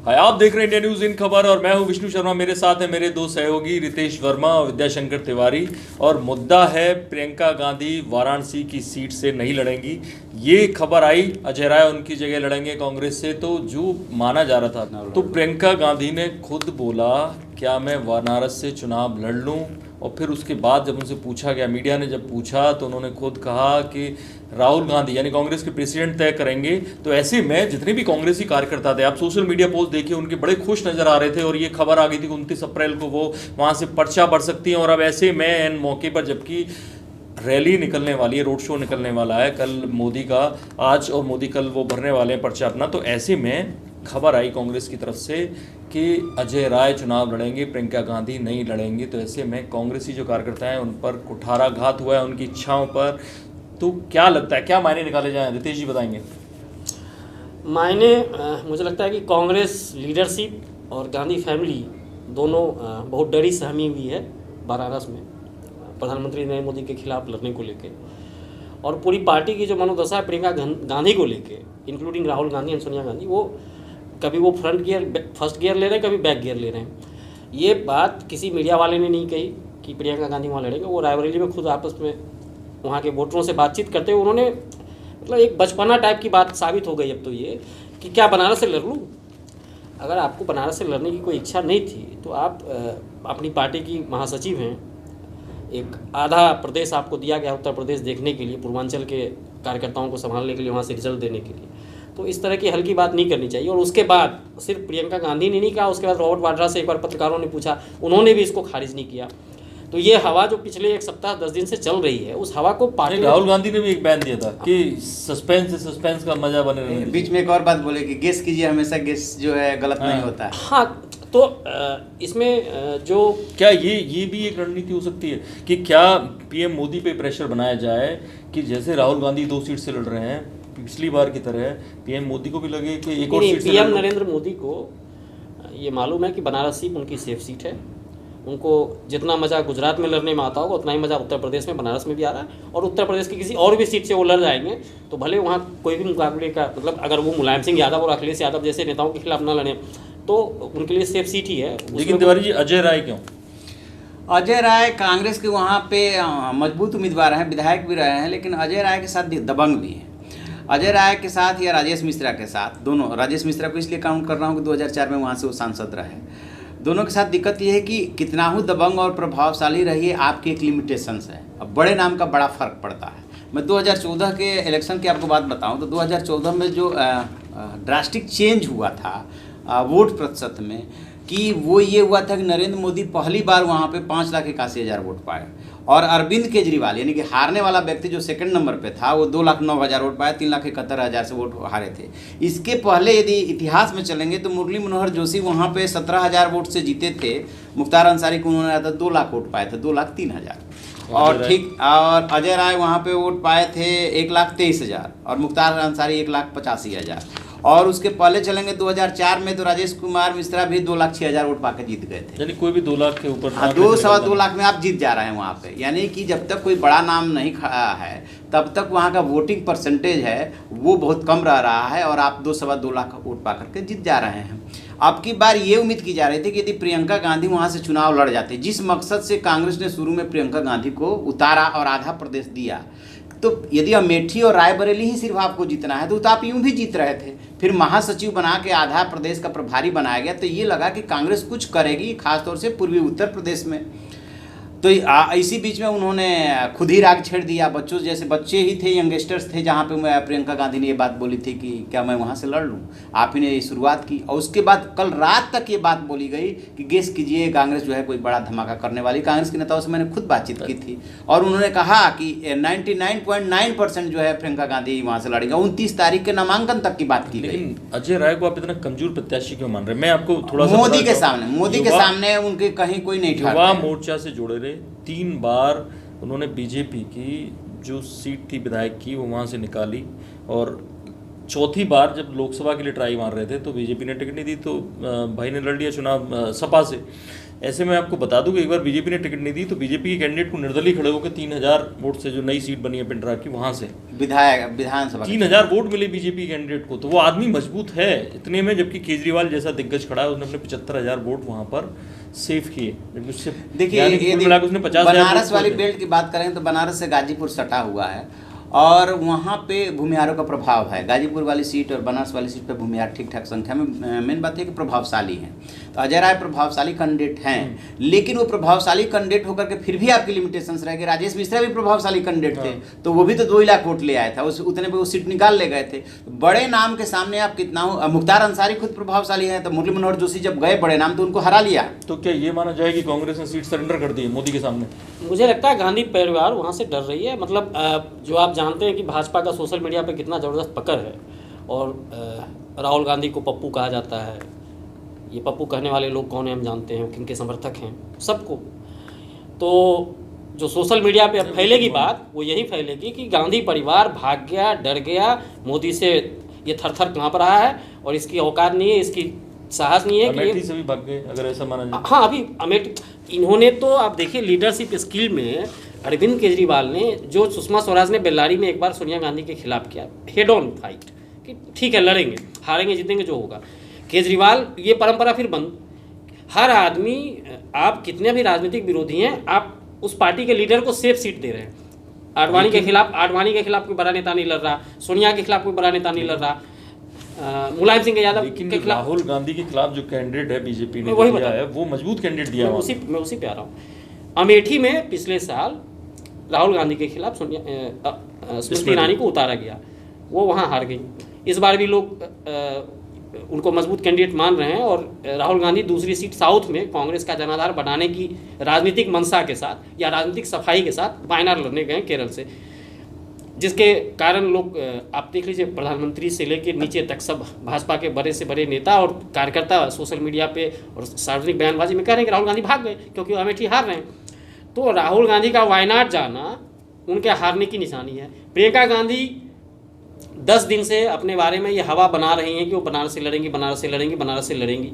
हाय, आप देख रहे हैं इंडिया न्यूज इन खबर और मैं हूं विष्णु शर्मा। मेरे साथ है मेरे दो सहयोगी रितेश वर्मा और विद्याशंकर तिवारी। और मुद्दा है प्रियंका गांधी वाराणसी की सीट से नहीं लड़ेंगी। ये खबर आई अजय राय उनकी जगह लड़ेंगे कांग्रेस से, तो जो माना जा रहा था। तो प्रियंका गांधी ने खुद बोला क्या मैं वाराणसी से चुनाव लड़ लूँ, और फिर उसके बाद जब उनसे पूछा गया, मीडिया ने जब पूछा, तो उन्होंने खुद कहा कि राहुल गांधी यानी कांग्रेस के प्रेसिडेंट तय करेंगे। तो ऐसे में जितने भी कांग्रेसी कार्यकर्ता थे, आप सोशल मीडिया पोस्ट देखिए, उनके बड़े खुश नजर आ रहे थे। और ये खबर आ गई थी कि 29 अप्रैल को वो वहाँ से पर्चा भर सकती हैं। और अब ऐसे में इन मौके पर जबकि रैली निकलने वाली है, रोड शो निकलने वाला है कल मोदी का, आज और मोदी कल वो भरने वाले हैं पर्चा अपना, तो ऐसे में खबर आई कांग्रेस की तरफ से कि अजय राय चुनाव लड़ेंगे, प्रियंका गांधी नहीं लड़ेंगे। तो ऐसे में कांग्रेसी जो कार्यकर्ता हैं उन पर कुठाराघात हुआ है, उनकी इच्छाओं पर। तो क्या लगता है, क्या मायने निकाले जाएं? रितेश जी बताएंगे। मायने मुझे लगता है कि कांग्रेस लीडरशिप और गांधी फैमिली दोनों बहुत डरी सहमी हुई है वाराणसी में प्रधानमंत्री नरेंद्र मोदी के खिलाफ लड़ने को लेके। और पूरी पार्टी की जो मनोदशा है प्रियंका गांधी को लेके, इंक्लूडिंग राहुल गांधी एंड सोनिया गांधी, वो कभी वो फर्स्ट गियर ले रहे हैं, कभी बैक गियर ले रहे हैं। ये बात किसी मीडिया वाले ने नहीं कही कि प्रियंका गांधी वहाँ लड़ेंगे। वो रायबरेली में खुद आपस में वहाँ के वोटरों से बातचीत करते हुए उन्होंने मतलब एक बचपना टाइप की बात साबित हो गई अब तो ये कि क्या बनारस से लड़ लूँ। अगर आपको बनारस से लड़ने की कोई इच्छा नहीं थी तो आप अपनी पार्टी की महासचिव हैं, एक आधा प्रदेश आपको दिया गया उत्तर प्रदेश देखने के लिए, पूर्वांचल के कार्यकर्ताओं को संभालने के लिए, वहाँ से रिजल्ट देने के लिए। तो इस तरह की हल्की बात नहीं करनी चाहिए। और उसके बाद सिर्फ प्रियंका गांधी ने नहीं कहा, उसके बाद रॉबर्ट वाड्रा से एक बार पत्रकारों ने पूछा, उन्होंने भी इसको खारिज नहीं किया। तो ये हवा जो पिछले एक सप्ताह 10 दिन से चल रही है, उस हवा को पार्टी राहुल गांधी ने भी एक बयान दिया था कि सस्पेंस का मजा बने रहने। बीच में एक और बात बोले कि गेस कीजिए, हमेशा गेस जो है गलत नहीं होता है। हाँ, तो इसमें जो क्या ये भी एक रणनीति हो सकती है कि क्या पीएम मोदी पे प्रेशर बनाया जाए कि जैसे राहुल गांधी 2 सीट से लड़ रहे हैं पिछली बार की तरह, पीएम मोदी को भी लगे कि एक और सीट से पीएम नरेंद्र मोदी को ये मालूम है कि बनारस सीट उनकी सेफ सीट है। उनको जितना मज़ा गुजरात में लड़ने में आता होगा उतना ही मज़ा उत्तर प्रदेश में बनारस में भी आ रहा है। और उत्तर प्रदेश की किसी और भी सीट से वो लड़ जाएंगे तो भले वहाँ कोई भी मुकाबले का मतलब अगर वो मुलायम सिंह यादव और अखिलेश यादव जैसे नेताओं के खिलाफ ना लड़े तो उनके लिए सेफ सीट ही है। लेकिन तिवारी जी, अजय राय क्यों? अजय राय कांग्रेस के वहाँ पे मजबूत उम्मीदवार हैं, विधायक भी रहे हैं, लेकिन अजय राय के साथ दबंग भी हैं। अजय राय के साथ या राजेश मिश्रा के साथ, दोनों, राजेश मिश्रा को इसलिए काउंट कर रहा हूँ कि 2004 में वहाँ से वो सांसद रहे। दोनों के साथ दिक्कत ये है कि कितना ही दबंग और प्रभावशाली रहिए, आपकी एक लिमिटेशंस है। अब बड़े नाम का बड़ा फर्क पड़ता है। मैं 2014 के इलेक्शन की आपको बात बताऊं तो 2014 में जो ड्रास्टिक चेंज हुआ था वोट प्रतिशत में, कि वो ये हुआ था कि नरेंद्र मोदी पहली बार वहाँ पे 5,81,000 वोट पाए, और अरविंद केजरीवाल यानी कि हारने वाला व्यक्ति जो सेकंड नंबर पे था वो 2,09,000 वोट पाया, 3,71,000 से वोट हारे थे। इसके पहले यदि इतिहास में चलेंगे तो मुरली मनोहर जोशी वहाँ पे 17,000 वोट से जीते थे। मुख्तार अंसारी को उन्होंने आता 2 लाख वोट पाए थे, 2,03,000। और ठीक, और अजय राय वहाँ पे वोट पाए थे 1,23,000 और मुख्तार अंसारी 1,85,000। और उसके पहले चलेंगे 2004 में तो राजेश कुमार मिश्रा भी 2,06,000 वोट पाकर जीत गए थे। यानी कोई भी 2 लाख के ऊपर, हाँ, 2-2.25 लाख में आप जीत जा रहे हैं वहाँ पे। यानी कि जब तक कोई बड़ा नाम नहीं खड़ा है तब तक वहाँ का वोटिंग परसेंटेज है वो बहुत कम रह रहा है, और आप 2-2.25 लाख वोट पा करके जीत जा रहे हैं। अब की बार ये उम्मीद की जा रही थी कि यदि प्रियंका गांधी वहाँ से चुनाव लड़ जाते, जिस मकसद से कांग्रेस ने शुरू में प्रियंका गांधी को उतारा और आधा प्रदेश दिया, तो यदि अमेठी और रायबरेली ही सिर्फ आपको जीतना है तो आप यूं भी जीत रहे थे। फिर महासचिव बना के आधा प्रदेश का प्रभारी बनाया गया, तो ये लगा कि कांग्रेस कुछ करेगी, खासतौर से पूर्वी उत्तर प्रदेश में। तो इसी बीच में उन्होंने खुद ही राग छेड़ दिया। बच्चों जैसे बच्चे ही थे, यंगस्टर्स थे, जहाँ पे प्रियंका गांधी ने ये बात बोली थी कि क्या मैं वहाँ से लड़ लूँ, आप ही ने ये शुरुआत की। और उसके बाद कल रात तक ये बात बोली गई कि गेस कीजिए कांग्रेस जो है कोई बड़ा धमाका करने वाली। कांग्रेस के नेताओं से मैंने खुद बातचीत की थी और उन्होंने कहा कि 99.9% जो है प्रियंका गांधी वहाँ से लड़ेंगे। 29 तारीख के नामांकन तक की बात की गई। लेकिन अजय राय को आप इतना कमजोर प्रत्याशी क्यों मान रहे हैं? मैं आपको थोड़ा सा मोदी के सामने उनके कहीं कोई नहीं ठहरता। युवा मोर्चा से जुड़े रहे, 3 बार उन्होंने बीजेपी की जो सीट थी विधायक की वो वहाँ से निकाली, और चौथी बार जब लोकसभा के लिए ट्राई मार रहे थे तो बीजेपी ने टिकट नहीं दी, तो भाई ने लड़ लिया चुनाव सपा से। ऐसे में आपको बता दूं कि एक बार बीजेपी ने टिकट नहीं दी तो बीजेपी के कैंडिडेट को निर्दलीय खड़े होकर 3000 वोट से, जो नई सीट बनी है पिंडरा की, वहां से विधानसभा 3000 वोट मिले बीजेपी कैंडिडेट को। तो वो आदमी मजबूत है इतने में, जबकि केजरीवाल जैसा दिग्गज खड़ा है, उसने अपने 75,000 वोट वहां पर सेव किए। देखिए उसने 50,000 बनारस वाली बेल्ट की बात करें तो बनारस से गाजीपुर सटा हुआ है और वहाँ पे भूमिहारों का प्रभाव है। गाजीपुर वाली सीट और बनारस वाली सीट पे भूमिहार ठीक ठाक संख्या में, मेन बात है कि प्रभावशाली हैं। तो अजय राय प्रभावशाली कैंडिडेट हैं, लेकिन वो प्रभावशाली कैंडिडेट होकर के फिर भी आपकी लिमिटेशंस रह गए। राजेश मिश्रा भी प्रभावशाली कैंडिडेट थे, तो वो भी तो 2 लाख वोट ले आया था, उस उतने पे वो सीट निकाल ले गए थे। बड़े नाम के सामने आप कितना हो, मुख्तार अंसारी खुद प्रभावशाली हैं, तो मुरली मनोहर जोशी जब गए बड़े नाम तो उनको हरा लिया। तो क्या ये माना जाए कि कांग्रेस ने सीट सरेंडर कर दी है मोदी के सामने? मुझे लगता है गांधी परिवार वहाँ से डर रही है। मतलब जो आप जानते हैं कि भाजपा का सोशल मीडिया पे कितना ज़बरदस्त पकड़ है, और राहुल गांधी को पप्पू कहा जाता है। ये पप्पू कहने वाले लोग कौन हैं हम जानते हैं, किनके समर्थक हैं सबको। तो जो सोशल मीडिया पे अब फैलेगी बात, वो यही फैलेगी कि गांधी परिवार भाग गया, डर गया, मोदी से ये थर थर काँप रहा है और इसकी औकात नहीं है, इसकी साहस नहीं है अमेठी से भी भाग गए अगर ऐसा माना जाए। हाँ, अभी अमेठी इन्होंने तो आप देखिए लीडरशिप स्किल में अरविंद केजरीवाल ने, जो सुषमा स्वराज ने बेल्लारी में एक बार सोनिया गांधी के खिलाफ किया, हेड ऑन फाइट कि ठीक है लड़ेंगे, हारेंगे जीतेंगे जो होगा। केजरीवाल ये परंपरा फिर बंद। हर आदमी, आप कितने भी राजनीतिक विरोधी हैं, आप उस पार्टी के लीडर को सेफ सीट दे रहे हैं। आडवाणी के खिलाफ कोई बड़ा नेता नहीं लड़ रहा, सोनिया के खिलाफ कोई बड़ा नेता नहीं लड़ रहा, मुलायम सिंह यादव के खिलाफ। राहुल गांधी के खिलाफ जो कैंडिडेट है बीजेपी ने वही दिया है, वो मजबूत कैंडिडेट दिया। मैं उसी पे आ रहा हूँ। अमेठी में पिछले साल राहुल गांधी के खिलाफ स्मृति ईरानी को उतारा गया, वो वहाँ हार गई। इस बार भी लोग उनको मजबूत कैंडिडेट मान रहे हैं, और राहुल गांधी दूसरी सीट साउथ में कांग्रेस का जनाधार बनाने की राजनीतिक मंशा के साथ या राजनीतिक सफाई के साथ वायनाड लड़ने गए केरल से, जिसके कारण लोग आप देख लीजिए प्रधानमंत्री से लेकर नीचे तक सब भाजपा के बड़े से बड़े नेता और कार्यकर्ता सोशल मीडिया पे और सार्वजनिक बयानबाजी में कह रहे हैं कि राहुल गांधी भाग गए क्योंकि अमेठी हार रहे हैं। तो राहुल गांधी का वायनाड जाना उनके हारने की निशानी है। प्रियंका गांधी 10 दिन से अपने बारे में ये हवा बना रही हैं कि वो बनारस से लड़ेंगी, बनारस से लड़ेंगी, बनारस से लड़ेंगी।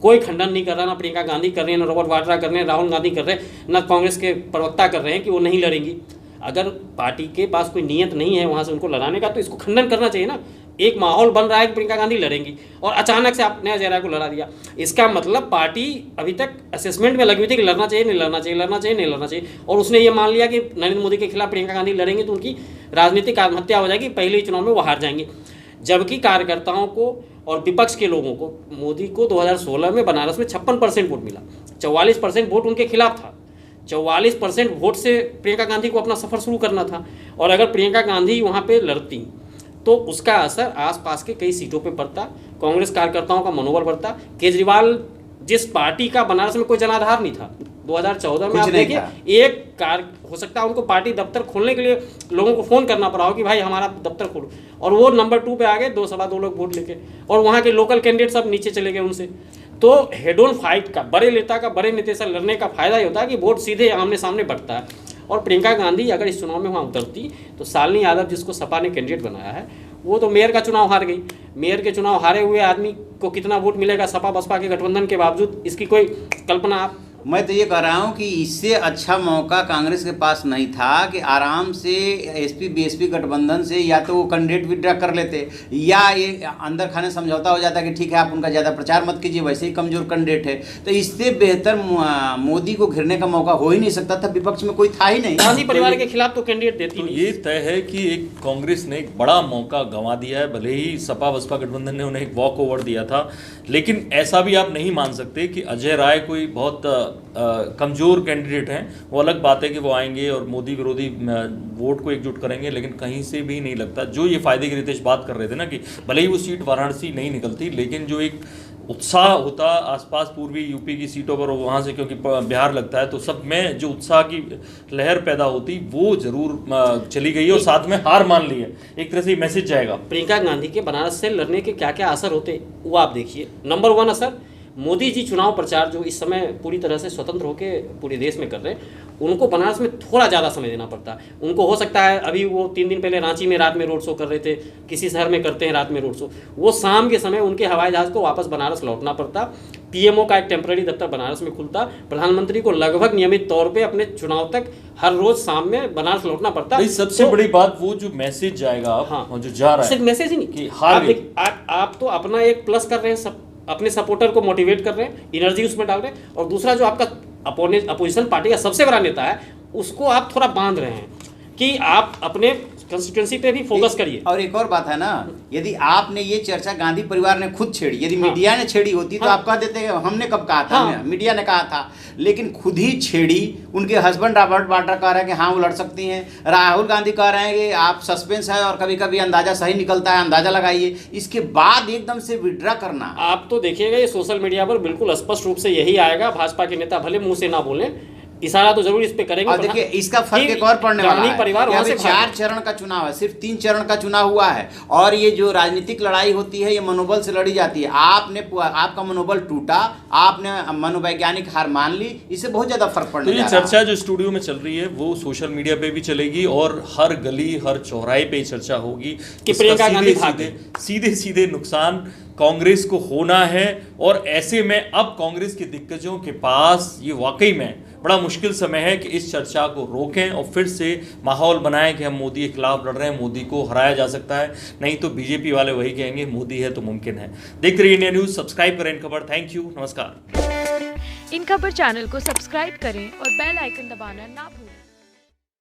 कोई खंडन नहीं कर रहा, ना प्रियंका गांधी कर रही है, ना रॉबर्ट वाड्रा कर रहे हैं, राहुल गांधी कर रहे हैं, ना कांग्रेस के प्रवक्ता कर रहे हैं कि वो नहीं लड़ेंगी। अगर पार्टी के पास कोई नियत नहीं है वहाँ से उनको लड़ाने का, तो इसको खंडन करना चाहिए ना। एक माहौल बन रहा है कि प्रियंका गांधी लड़ेंगी और अचानक से आपने अजय राय को लड़ा दिया। इसका मतलब पार्टी अभी तक असेसमेंट में लगी हुई थी कि लड़ना चाहिए, नहीं लड़ना चाहिए, लड़ना चाहिए, नहीं लड़ना चाहिए, और उसने ये मान लिया कि नरेंद्र मोदी के खिलाफ प्रियंका गांधी लड़ेंगे तो उनकी राजनीतिक आत्महत्या हो जाएगी, पहले ही चुनाव में वो हार जाएंगे। जबकि कार्यकर्ताओं को और विपक्ष के लोगों को, मोदी को 2016 में बनारस में 56% वोट मिला, 44% वोट उनके खिलाफ था। 44% वोट से प्रियंका गांधी को अपना सफ़र शुरू करना था, और अगर प्रियंका गांधी वहाँ पे लड़ती तो उसका असर आसपास के कई सीटों पे पड़ता, कांग्रेस कार्यकर्ताओं का मनोबल बढ़ता। केजरीवाल जिस पार्टी का बनारस में कोई जनाधार नहीं था 2014 में, आप देखिए एक कार हो सकता है उनको पार्टी दफ्तर खोलने के लिए लोगों को फ़ोन करना पड़ा हो कि भाई हमारा दफ्तर खोलो, और वो नंबर 2 पे आ गए 2-2 लोग वोट लेके, और वहाँ के लोकल कैंडिडेट सब नीचे चले गए उनसे। तो हेड ऑन फाइट का, बड़े नेता का बड़े नेता से लड़ने का फायदा ये होता है कि वोट सीधे आमने सामने बढ़ता है। और प्रियंका गांधी अगर इस चुनाव में वहाँ उतरती तो शालिनी यादव, जिसको सपा ने कैंडिडेट बनाया है, वो तो मेयर का चुनाव हार गई। मेयर के चुनाव हारे हुए आदमी को कितना वोट मिलेगा सपा बसपा के गठबंधन के बावजूद, इसकी कोई कल्पना आप। मैं तो ये कह रहा हूँ कि इससे अच्छा मौका कांग्रेस के पास नहीं था कि आराम से एसपी बीएसपी गठबंधन से या तो वो कैंडिडेट विड्रा कर लेते, या ये अंदर खाने समझौता हो जाता कि ठीक है आप उनका ज़्यादा प्रचार मत कीजिए, वैसे ही कमजोर कैंडिडेट है। तो इससे बेहतर मोदी को घिरने का मौका हो ही नहीं सकता था, विपक्ष में कोई था ही नहीं। गांधी परिवार के खिलाफ तो कैंडिडेट देती नहीं। ये तय है कि एक कांग्रेस ने एक बड़ा मौका गंवा दिया है, भले ही सपा बसपा गठबंधन ने उन्हें एक वॉक ओवर दिया था, लेकिन ऐसा भी आप नहीं मान सकते कि अजय राय कोई बहुत कमज़ोर कैंडिडेट हैं। वो अलग बात है कि वो आएंगे और मोदी विरोधी वोट को एकजुट करेंगे, लेकिन कहीं से भी नहीं लगता। जो ये फायदे की रितेश बात कर रहे थे ना कि भले ही वो सीट वाराणसी नहीं निकलती, लेकिन जो एक उत्साह होता आसपास पूर्वी यूपी की सीटों पर, वहाँ से क्योंकि बिहार लगता है, तो सब में जो उत्साह की लहर पैदा होती वो जरूर चली गई और साथ में हार मान ली है। एक तरह से मैसेज जाएगा। प्रियंका गांधी के बनारस से लड़ने के क्या क्या असर होते वो आप देखिए। नंबर 1 असर, मोदी जी चुनाव प्रचार जो इस समय पूरी तरह से स्वतंत्र होकर पूरे देश में कर रहे हैं, उनको बनारस में थोड़ा ज़्यादा समय देना पड़ता है। उनको हो सकता है अभी वो 3 दिन पहले रांची में रात में रोड शो कर रहे थे, किसी शहर में करते हैं रात में रोड शो, वो शाम के समय उनके हवाई जहाज़ को वापस बनारस लौटना पड़ता, पीएमओ का एक टेम्पररी दफ्तर बनारस में खुलता, प्रधानमंत्री को लगभग नियमित तौर पे अपने चुनाव तक हर रोज शाम में बनारस लौटना पड़ता। भाई सबसे बड़ी बात वो जो मैसेज जाएगा हाँ, जो जा रहा है, सिर्फ मैसेज ही नहीं कि हार आप तो अपना एक प्लस कर रहे हैं, अपने सपोर्टर को मोटिवेट कर रहे हैं, एनर्जी उसमें डाल रहे हैं, और दूसरा जो आपका अपोजिशन पार्टी का सबसे बड़ा नेता है उसको आप थोड़ा बांध रहे हैं कि आप अपने कंस्टिट्यूंसी पे भी फोकस करिए। और एक और बात है ना, यदि आपने ये चर्चा गांधी परिवार ने खुद छेड़ी, यदि मीडिया ने छेड़ी होती तो आप कह देते हमने कब कहा था, मीडिया ने कहा था, लेकिन खुद ही छेड़ी। उनके हस्बैंड रॉबर्ट वाड्रा कह रहे हैं कि हाँ वो लड़ सकती हैं, राहुल गांधी कह रहे हैं कि आप सस्पेंस है और कभी कभी अंदाजा सही निकलता है, अंदाजा लगाइए। इसके बाद एकदम से विड्रा करना, आप तो देखिएगा ये सोशल मीडिया पर बिल्कुल स्पष्ट रूप से यही आएगा। भाजपा के नेता भले मुंह से ना बोले, इशारा तो जरूर इस पे करेंगे। और देखिए इसका फर्क एक और पड़ने वाला है परिवार कि अभी 4 चरण का चुनाव है, सिर्फ 3 चरण का चुनाव हुआ है, और ये जो राजनीतिक लड़ाई होती है ये मनोबल से लड़ी जाती है। आपका मनोबल टूटा, आपने मनोवैज्ञानिक हार मान ली, इससे बहुत ज्यादा फर्क पड़ने तो ये चर्चा जो स्टूडियो में चल रही है वो सोशल मीडिया पे भी चलेगी और हर गली हर चौराहे पे चर्चा होगी कि प्रियंका गांधी सीधे सीधे नुकसान कांग्रेस को होना है। और ऐसे में अब कांग्रेस के दिग्गजों के पास ये वाकई में बड़ा मुश्किल समय है कि इस चर्चा को रोकें और फिर से माहौल बनाएं कि हम मोदी के खिलाफ लड़ रहे हैं, मोदी को हराया जा सकता है, नहीं तो बीजेपी वाले वही कहेंगे मोदी है तो मुमकिन है। देखते रहिए इंडिया न्यूज़, सब्सक्राइब करें इन खबर। थैंक यू, नमस्कार। इन खबर चैनल को सब्सक्राइब करें और बेल आइकन दबाना ना भूलें।